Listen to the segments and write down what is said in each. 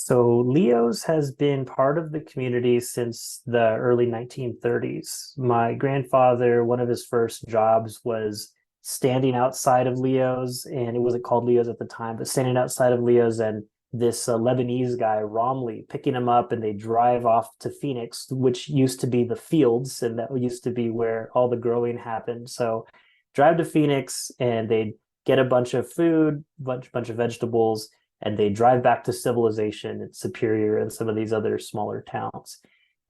So Leo's has been part of the community since the early 1930s. My grandfather, one of his first jobs was standing outside of Leo's, and it wasn't called Leo's at the time, but standing outside of Leo's and this Lebanese guy, Romley, picking him up, and they drive off to Phoenix, which used to be the fields, and that used to be where all the growing happened. So drive to Phoenix, and they'd get a bunch of food, bunch of vegetables, and they drive back to civilization in Superior and some of these other smaller towns.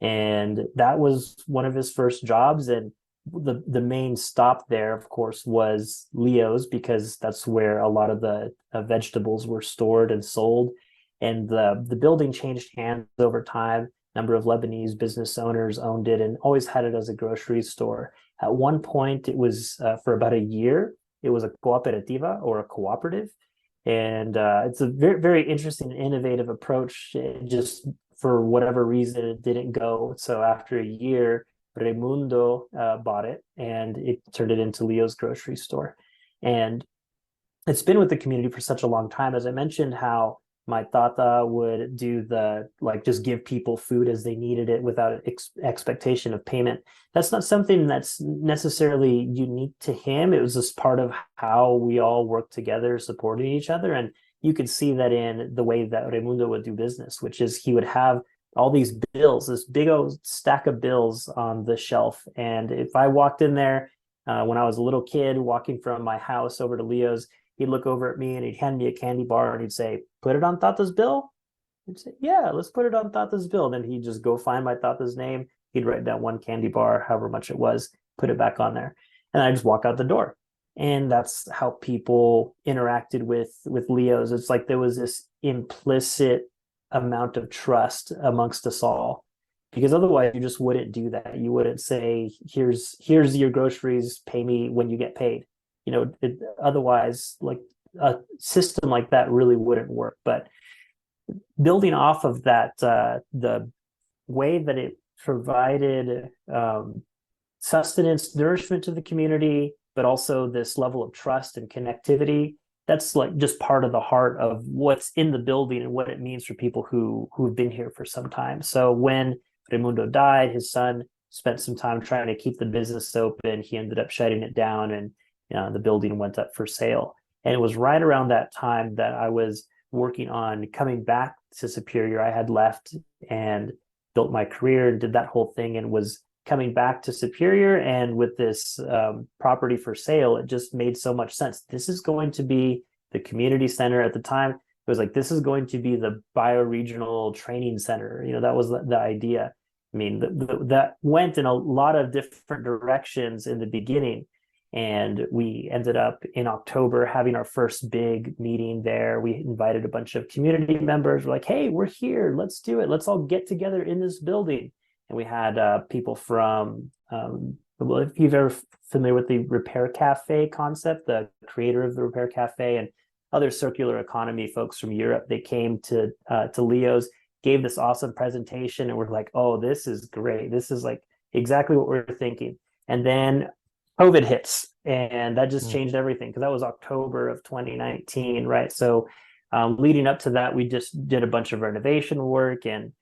And that was one of his first jobs. And the main stop there, of course, was Leo's because that's where a lot of the vegetables were stored and sold. And the building changed hands over time. A number of Lebanese business owners owned it and always had it as a grocery store. At one point, it was for about a year. It was a cooperativa or a cooperative, and it's a very interesting and innovative approach. It just for whatever reason it didn't go. So after a year, Raimundo bought it and it turned it into Leo's grocery store. And it's been with the community for such a long time. As I mentioned, how my tata would do the like just give people food as they needed it without expectation of payment. That's not something that's necessarily unique to him. It was just part of how we all work together, supporting each other. And you could see that in the way that Raimundo would do business, which is he would have all these bills, this big old stack of bills on the shelf. And if I walked in there when I was a little kid walking from my house over to Leo's, he'd look over at me and he'd hand me a candy bar and he'd say, "Put it on Tata's bill?" I'd say, "Yeah, let's put it on Tata's bill." Then he'd just go find my Tata's name. He'd write down one candy bar, however much it was, put it back on there. And I just walk out the door. And that's how people interacted with Leo's. It's like there was this implicit amount of trust amongst us all. Because otherwise you just wouldn't do that. You wouldn't say, here's your groceries, pay me when you get paid. Otherwise, like a system like that really wouldn't work. But building off of that, the way that it provided sustenance, nourishment to the community, but also this level of trust and connectivity, that's like just part of the heart of what's in the building and what it means for people who've been here for some time. So when Raimundo died, his son spent some time trying to keep the business open. He ended up shutting it down, and the building went up for sale. And it was right around that time that I was working on coming back to Superior. I had left and built my career and did that whole thing and was coming back to Superior. And with this property for sale, it just made so much sense. This is going to be the community center. At the time, it was like, this is going to be the bioregional training center. That was the idea. I mean, that went in a lot of different directions in the beginning. And we ended up in October having our first big meeting there. We invited a bunch of community members. We're like, hey, we're here. Let's do it. Let's all get together in this building. And we had people from, well, if you've ever familiar with the Repair Cafe concept, the creator of the Repair Cafe and other circular economy folks from Europe, they came to Leo's, gave this awesome presentation, and we're like, oh, this is great. This is like exactly what we're thinking. And then COVID hits, and that just changed everything because that was October of 2019, right? So leading up to that, we just did a bunch of renovation work and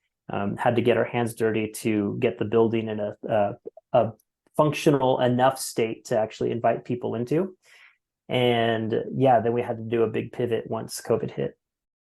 had to get our hands dirty to get the building in a functional enough state to actually invite people into. And yeah, then we had to do a big pivot once COVID hit.